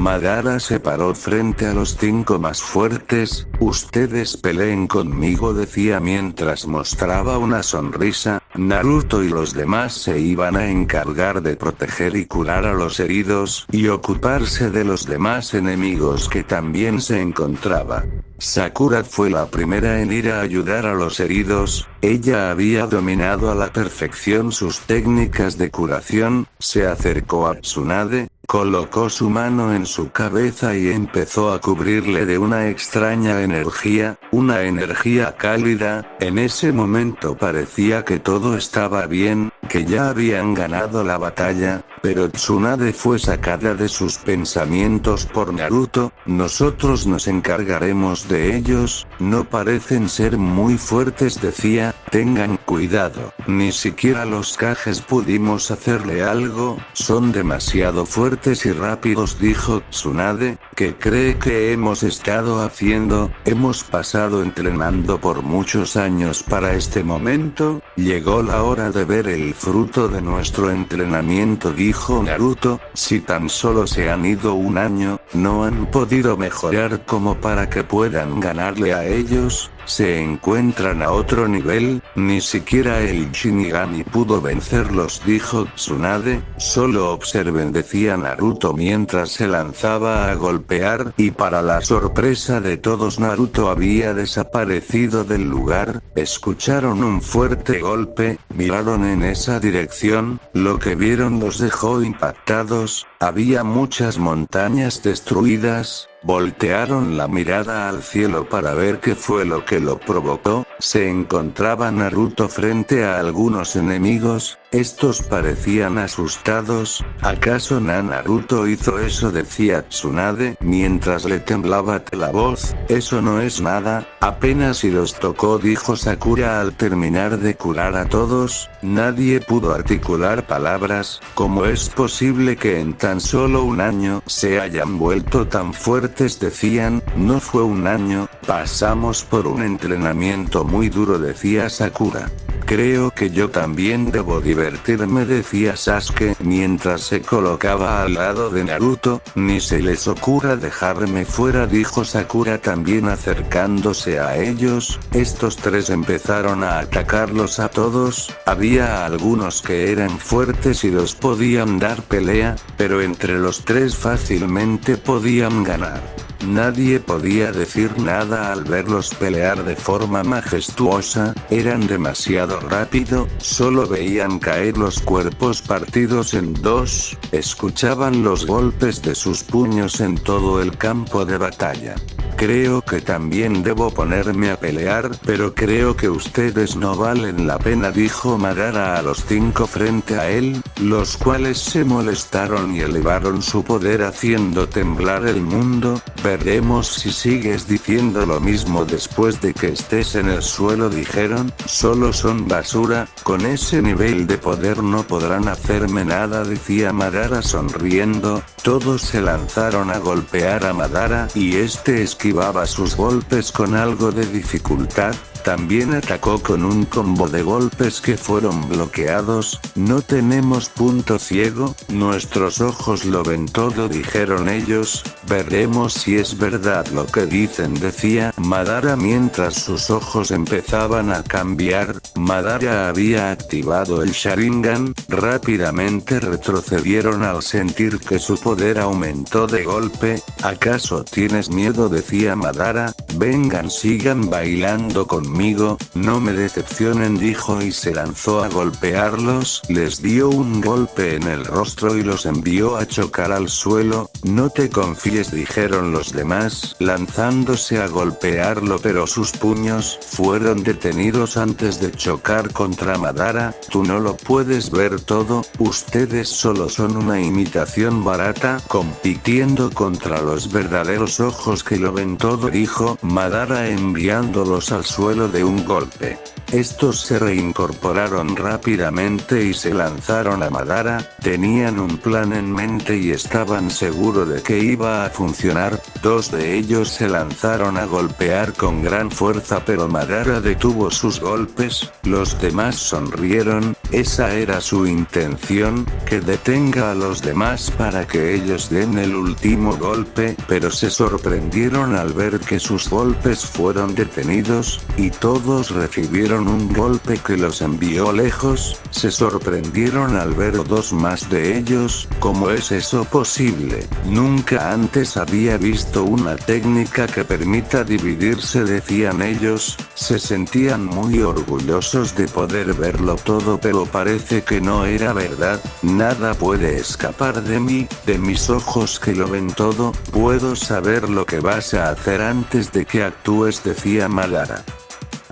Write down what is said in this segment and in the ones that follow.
Madara se paró frente a los 5 más fuertes. Ustedes peleen conmigo, decía mientras mostraba una sonrisa. Naruto y los demás se iban a encargar de proteger y curar a los heridos, y ocuparse de los demás enemigos que también se encontraban. Sakura fue la primera en ir a ayudar a los heridos. Ella había dominado a la perfección sus técnicas de curación. Se acercó a Tsunade, colocó su mano en su cabeza y empezó a cubrirle de una extraña energía, una energía cálida. En ese momento parecía que todo estaba bien, que ya habían ganado la batalla, pero Tsunade fue sacada de sus pensamientos por Naruto. Nosotros nos encargaremos de ellos, no parecen ser muy fuertes, decía. Tengan cuidado, ni siquiera los Kages pudimos hacerle algo, son demasiado fuertes y rápidos, dijo Tsunade. ¿Qué cree que hemos estado haciendo? Hemos pasado entrenando por muchos años para este momento. Llegó la hora de ver el fruto de nuestro entrenamiento, dijo Naruto. Si tan solo se han ido un año, no han podido mejorar como para que puedan ganarle a ellos. Se encuentran a otro nivel, ni siquiera el Shinigami pudo vencerlos, dijo Tsunade. Solo observen, decía Naruto mientras se lanzaba a golpear, y para la sorpresa de todos Naruto había desaparecido del lugar. Escucharon un fuerte golpe, miraron en esa dirección, lo que vieron los dejó impactados. Había muchas montañas destruidas. Voltearon la mirada al cielo para ver qué fue lo que lo provocó. Se encontraba Naruto frente a algunos enemigos. Estos parecían asustados. ¿Acaso Naruto hizo eso?, decía Tsunade mientras le temblaba la voz. Eso no es nada, apenas si los tocó, dijo Sakura al terminar de curar a todos. Nadie pudo articular palabras. ¿Cómo es posible que en tan solo un año se hayan vuelto tan fuertes?, decían. No fue un año, pasamos por un entrenamiento muy duro, decía Sakura. Creo que yo también debo divertirme, decía Sasuke mientras se colocaba al lado de Naruto. Ni se les ocurra dejarme fuera, dijo Sakura también acercándose a ellos. Estos tres empezaron a atacarlos a todos. Había algunos que eran fuertes y los podían dar pelea, pero entre los tres fácilmente podían ganar. Nadie podía decir nada al verlos pelear de forma majestuosa, eran demasiado rápido, solo veían caer los cuerpos partidos en dos, escuchaban los golpes de sus puños en todo el campo de batalla. Creo que también debo ponerme a pelear, pero creo que ustedes no valen la pena, dijo Madara a los 5 frente a él, los cuales se molestaron y elevaron su poder haciendo temblar el mundo. Veremos si sigues diciendo lo mismo después de que estés en el suelo, dijeron. Solo son basura, con ese nivel de poder no podrán hacerme nada, decía Madara sonriendo. Todos se lanzaron a golpear a Madara y este esquivaba sus golpes con algo de dificultad. También atacó con un combo de golpes que fueron bloqueados. No tenemos punto ciego, nuestros ojos lo ven todo, dijeron ellos. Veremos si es verdad lo que dicen, decía Madara mientras sus ojos empezaban a cambiar. Madara había activado el Sharingan. Rápidamente retrocedieron al sentir que su poder aumentó de golpe. ¿Acaso tienes miedo?, decía Madara. Vengan, sigan bailando conmigo, no me decepcionen, dijo y se lanzó a golpearlos. Les dio un golpe en el rostro y los envió a chocar al suelo. No te confíes, dijeron los demás, lanzándose a golpearlo, pero sus puños fueron detenidos antes de chocar contra Madara. Tú no lo puedes ver todo, ustedes solo son una imitación barata, compitiendo contra los verdaderos ojos que lo ven todo, dijo Madara enviándolos al suelo de un golpe. Estos se reincorporaron rápidamente y se lanzaron a Madara. Tenían un plan en mente y estaban seguros de que iba a funcionar. Dos de ellos se lanzaron a golpear con gran fuerza, pero Madara detuvo sus golpes. Los demás sonrieron. Esa era su intención, que detenga a los demás para que ellos den el último golpe, pero se sorprendieron al ver que sus golpes fueron detenidos, y todos recibieron un golpe que los envió lejos. Se sorprendieron al ver dos más de ellos. ¿Cómo es eso posible? Nunca antes había visto una técnica que permita dividirse, decían ellos. Se sentían muy orgullosos de poder verlo todo, pero parece que no era verdad. Nada puede escapar de mí, de mis ojos que lo ven todo. Puedo saber lo que vas a hacer antes de que actúes, decía Madara.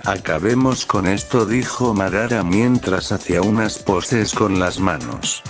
Acabemos con esto, dijo Madara mientras hacía unas poses con las manos.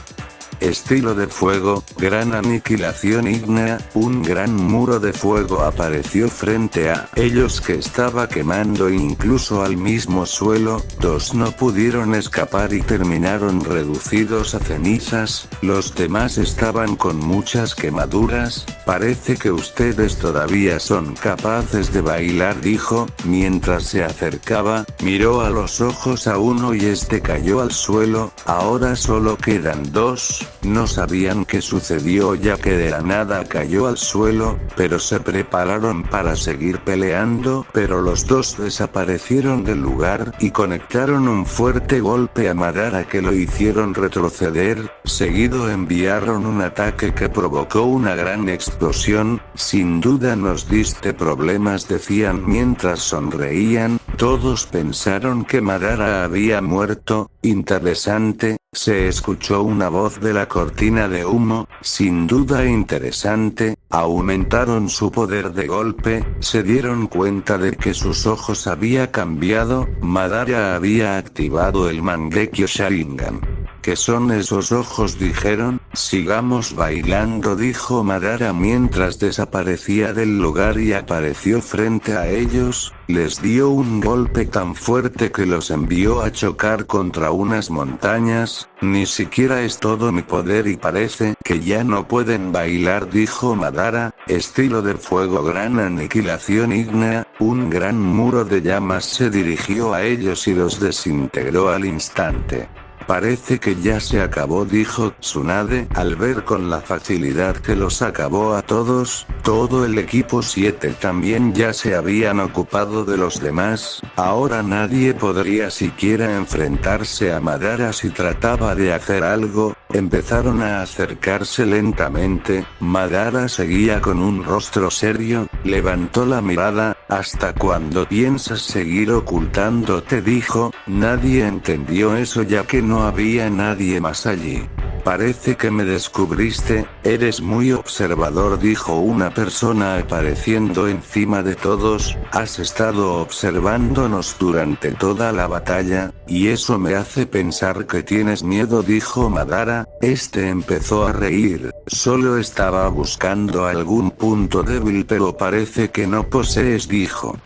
Estilo de fuego, gran aniquilación ígnea. Un gran muro de fuego apareció frente a ellos que estaba quemando incluso al mismo suelo. Dos no pudieron escapar y terminaron reducidos a cenizas. Los demás estaban con muchas quemaduras. Parece que ustedes todavía son capaces de bailar, dijo, mientras se acercaba. Miró a los ojos a uno y este cayó al suelo. Ahora solo quedan dos. No sabían qué sucedió ya que de la nada cayó al suelo, pero se prepararon para seguir peleando, pero los dos desaparecieron del lugar y conectaron un fuerte golpe a Madara que lo hicieron retroceder. Seguido enviaron un ataque que provocó una gran explosión. Sin duda nos diste problemas, decían mientras sonreían. Todos pensaron que Madara había muerto. Interesante. Se escuchó una voz de la cortina de humo. Sin duda interesante. Aumentaron su poder de golpe. Se dieron cuenta de que sus ojos había cambiado. Madara había activado el Mangekyo Sharingan. ¿Qué son esos ojos?, dijeron. Sigamos bailando, dijo Madara mientras desaparecía del lugar y apareció frente a ellos. Les dio un golpe tan fuerte que los envió a chocar contra unas montañas. Ni siquiera es todo mi poder y parece que ya no pueden bailar, dijo Madara. Estilo de fuego, gran aniquilación ígnea. Un gran muro de llamas se dirigió a ellos y los desintegró al instante. Parece que ya se acabó, dijo Tsunade, al ver con la facilidad que los acabó a todos. Todo el equipo 7 también ya se habían ocupado de los demás. Ahora nadie podría siquiera enfrentarse a Madara si trataba de hacer algo. Empezaron a acercarse lentamente. Madara seguía con un rostro serio. Levantó la mirada. ¿Hasta cuándo piensas seguir ocultándote?, dijo. Nadie entendió eso ya que no había nadie más allí. Parece que me descubriste, eres muy observador, dijo una persona apareciendo encima de todos. Has estado observándonos durante toda la batalla, y eso me hace pensar que tienes miedo, dijo Madara. Este empezó a reír. Solo estaba buscando algún punto débil, pero parece que no posees, dijo.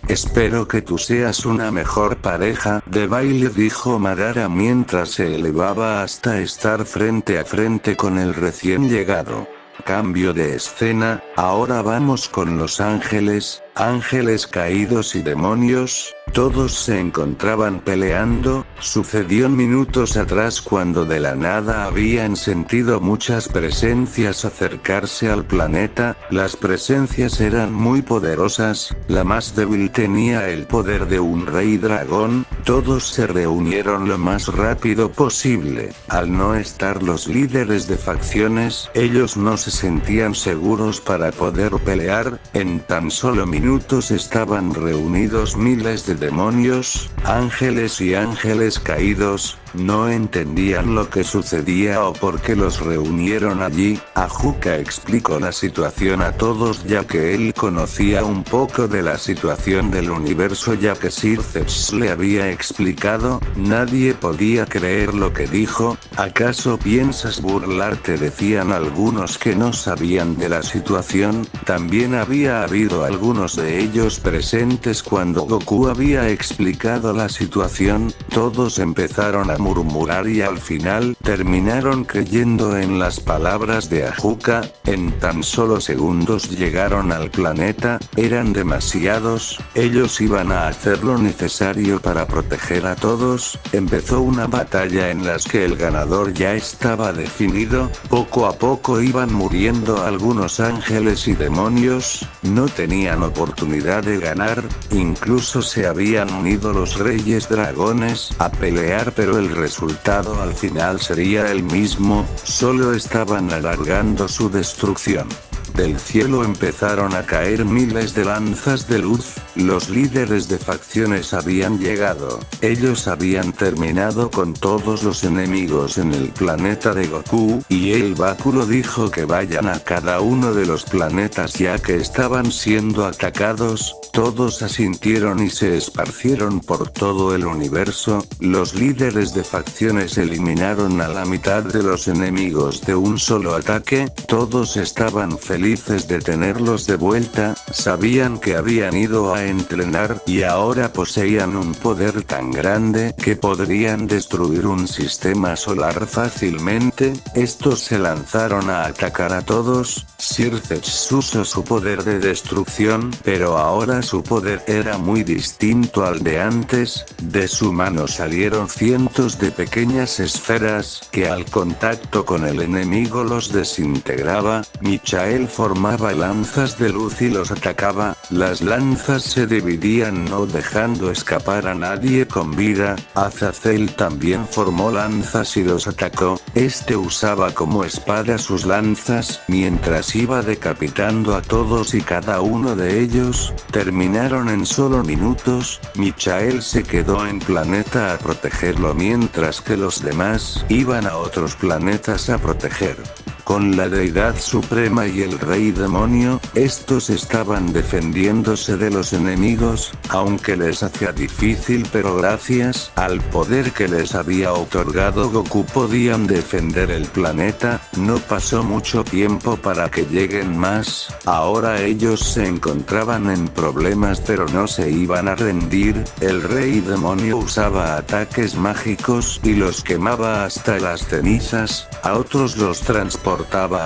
Espero que tú seas una mejor pareja de baile, dijo Madara mientras se elevaba hasta estar frente a frente con el recién llegado. Cambio de escena, ahora vamos con los ángeles, ángeles caídos y demonios. Todos se encontraban peleando. Sucedió minutos atrás cuando de la nada habían sentido muchas presencias acercarse al planeta. Las presencias eran muy poderosas. La más débil tenía el poder de un rey dragón. Todos se reunieron lo más rápido posible. Al no estar los líderes de facciones, ellos no se sentían seguros para poder pelear. En tan solo minutos estaban reunidos miles de demonios, ángeles y ángeles caídos. No entendían lo que sucedía o por qué los reunieron allí. Ajuka explicó la situación a todos ya que él conocía un poco de la situación del universo ya que Sir Zeus le había explicado. Nadie podía creer lo que dijo. ¿Acaso piensas burlarte?, decían algunos que no sabían de la situación. También había habido algunos de ellos presentes cuando Goku había explicado la situación. Todos empezaron a murmurar y al final terminaron creyendo en las palabras de Ajuka. En tan solo segundos llegaron al planeta, eran demasiados, ellos iban a hacer lo necesario para proteger a todos. Empezó una batalla en la que el ganador ya estaba definido, poco a poco iban muriendo algunos ángeles y demonios, no tenían oportunidad de ganar, incluso se habían unido los reyes dragones a pelear, pero el resultado al final sería el mismo, solo estaban alargando su destrucción. Del cielo empezaron a caer miles de lanzas de luz, los líderes de facciones habían llegado, ellos habían terminado con todos los enemigos en el planeta de Goku, y el báculo dijo que vayan a cada uno de los planetas ya que estaban siendo atacados. Todos asintieron y se esparcieron por todo el universo, los líderes de facciones eliminaron a la mitad de los enemigos de un solo ataque, todos estaban felices de tenerlos de vuelta, sabían que habían ido a entrenar y ahora poseían un poder tan grande que podrían destruir un sistema solar fácilmente. Estos se lanzaron a atacar a todos. Sirtex usó su poder de destrucción, pero ahora su poder era muy distinto al de antes, de su mano salieron cientos de pequeñas esferas, que al contacto con el enemigo los desintegraba. Michael formaba lanzas de luz y los atacaba, las lanzas se dividían no dejando escapar a nadie con vida. Azazel también formó lanzas y los atacó, este usaba como espada sus lanzas, mientras iba decapitando a todos y cada uno de ellos. Terminaron en solo minutos, Michael se quedó en planeta a protegerlo mientras que los demás iban a otros planetas a proteger. Con la deidad suprema y el rey demonio, estos estaban defendiéndose de los enemigos, aunque les hacía difícil, pero gracias al poder que les había otorgado Goku podían defender el planeta. No pasó mucho tiempo para que lleguen más, ahora ellos se encontraban en problemas pero no se iban a rendir, el rey demonio usaba ataques mágicos y los quemaba hasta las cenizas, a otros los transportaba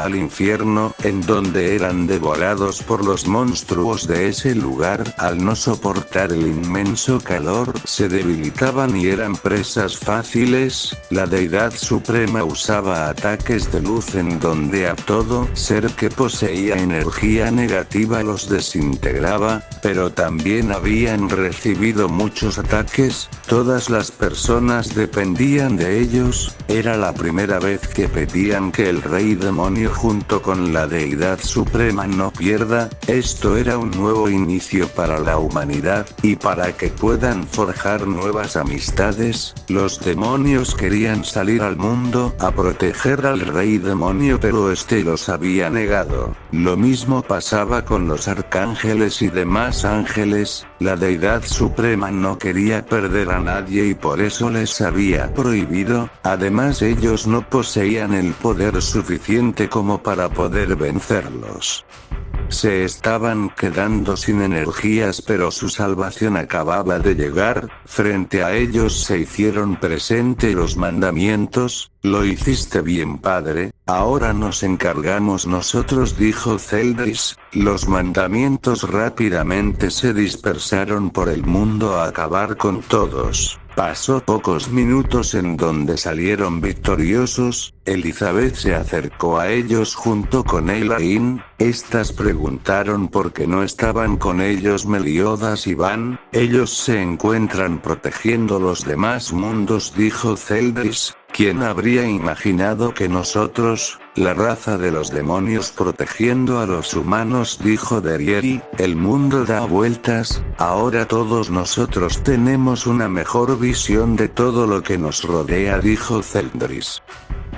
al infierno, en donde eran devorados por los monstruos de ese lugar. Al no soportar el inmenso calor, se debilitaban y eran presas fáciles. La deidad suprema usaba ataques de luz en donde a todo ser que poseía energía negativa los desintegraba, pero también habían recibido muchos ataques, todas las personas dependían de ellos, era la primera vez que pedían que el rey demonio junto con la deidad suprema no pierda. Esto era un nuevo inicio para la humanidad, y para que puedan forjar nuevas amistades, los demonios querían salir al mundo a proteger al rey demonio, pero este los había negado. Lo mismo pasaba con los arcángeles y demás ángeles, la deidad suprema no quería perder a nadie y por eso les había prohibido, además ellos no poseían el poder suficiente como para poder vencerlos. Se estaban quedando sin energías pero su salvación acababa de llegar, frente a ellos se hicieron presente los mandamientos. Lo hiciste bien padre, ahora nos encargamos nosotros, dijo Zeldris. Los mandamientos rápidamente se dispersaron por el mundo a acabar con todos. Pasó pocos minutos en donde salieron victoriosos. Elizabeth se acercó a ellos junto con Elaine. Estas preguntaron por qué no estaban con ellos Meliodas y Van. Ellos se encuentran protegiendo los demás mundos, dijo Zeldris. ¿Quién habría imaginado que nosotros, la raza de los demonios, protegiendo a los humanos?, dijo Derieri. El mundo da vueltas, ahora todos nosotros tenemos una mejor visión de todo lo que nos rodea, dijo Zeldris.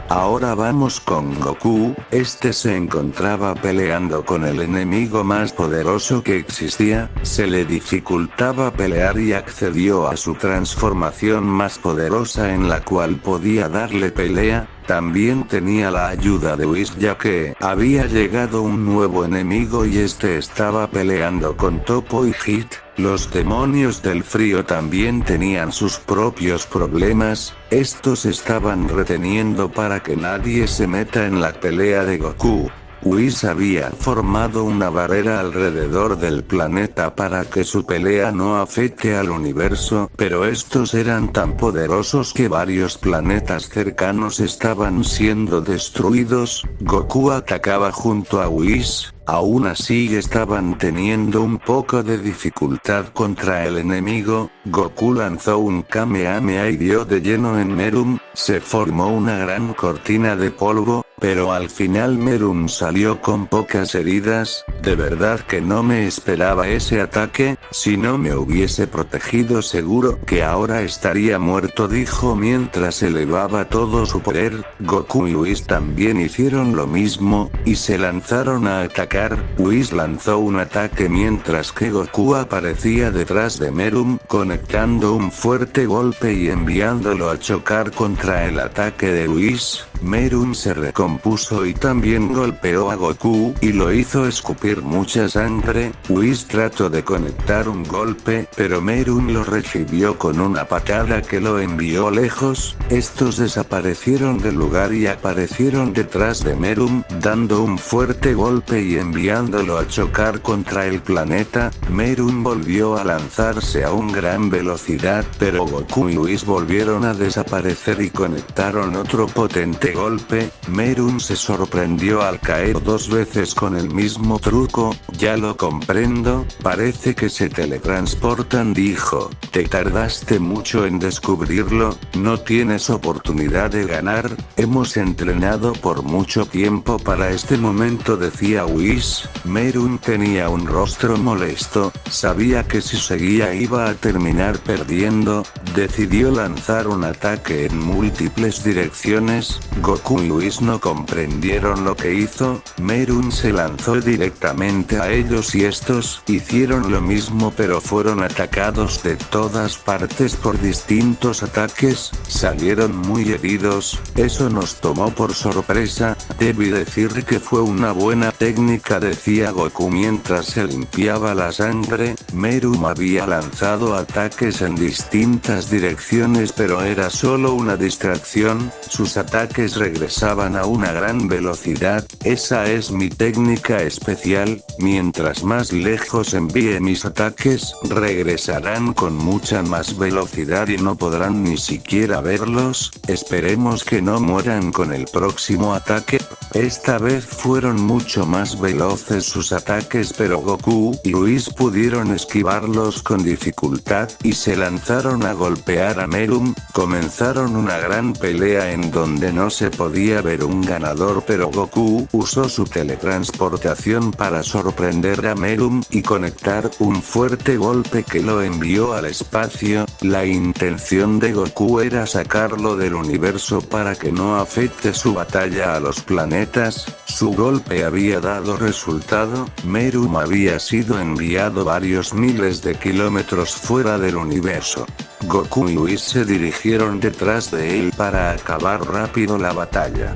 Ahora vamos con Goku, este se encontraba peleando con el enemigo más poderoso que existía, se le dificultaba pelear y accedió a su transformación más poderosa en la cual podía darle pelea. También tenía la ayuda de Whis ya que había llegado un nuevo enemigo y este estaba peleando con Toppo y Hit. Los demonios del frío también tenían sus propios problemas, estos estaban reteniendo para que nadie se meta en la pelea de Goku. Whis había formado una barrera alrededor del planeta para que su pelea no afecte al universo, pero estos eran tan poderosos que varios planetas cercanos estaban siendo destruidos. Goku atacaba junto a Whis. Aún así estaban teniendo un poco de dificultad contra el enemigo. Goku lanzó un Kamehameha y dio de lleno en Meruem, se formó una gran cortina de polvo, pero al final Meruem salió con pocas heridas. De verdad que no me esperaba ese ataque, si no me hubiese protegido seguro que ahora estaría muerto, dijo mientras elevaba todo su poder. Goku y Whis también hicieron lo mismo, y se lanzaron a atacar. Whis lanzó un ataque mientras que Goku aparecía detrás de Meruem, conectando un fuerte golpe y enviándolo a chocar contra el ataque de Whis. Meruem se recompuso y también golpeó a Goku y lo hizo escupir mucha sangre. Whis trató de conectar un golpe, pero Meruem lo recibió con una patada que lo envió lejos. Estos desaparecieron del lugar y aparecieron detrás de Meruem, dando un fuerte golpe y enviándolo a chocar contra el planeta. Meruem volvió a lanzarse a una gran velocidad, pero Goku y Whis volvieron a desaparecer y conectaron otro potente golpe. Meruem se sorprendió al caer dos veces con el mismo truco. Ya lo comprendo, parece que se teletransportan, dijo. Te tardaste mucho en descubrirlo, no tienes oportunidad de ganar, hemos entrenado por mucho tiempo para este momento, decía Whis. Meruem tenía un rostro molesto, sabía que si seguía iba a terminar perdiendo. Decidió lanzar un ataque en múltiples direcciones. Goku y Whis no comprendieron lo que hizo. Meruem se lanzó directamente a ellos y estos hicieron lo mismo, pero fueron atacados de todas partes por distintos ataques, salieron muy heridos. Eso nos tomó por sorpresa, debí decir que fue una buena técnica, decía Goku mientras se limpiaba la sangre. Meruem había lanzado ataques en distintas direcciones, pero era solo una distracción, sus ataques regresaban a una gran velocidad. Esa es mi técnica especial, mientras más lejos envíe mis ataques, regresarán con mucha más velocidad y no podrán ni siquiera verlos. Esperemos que no mueran con el próximo ataque. Esta vez fueron mucho más veloces sus ataques, pero Goku y Whis pudieron esquivarlos con dificultad y se lanzaron a golpear a Meruem. Comenzaron una gran pelea en donde no se podía ver un ganador, pero Goku usó su teletransportación para sorprender a Meruem y conectar un fuerte golpe que lo envió al espacio. La intención de Goku era sacarlo del universo para que no afecte su batalla a los planetas. Su golpe había dado resultado. Meruem había sido enviado varios miles de kilómetros fuera del universo. Goku y Whis se dirigieron detrás de él para acabar rápido la batalla.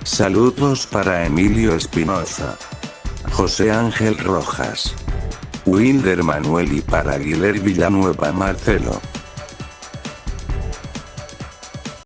Saludos para Emilio Espinoza, José Ángel Rojas, Wilder Manuel y para Guilherme Villanueva Marcelo.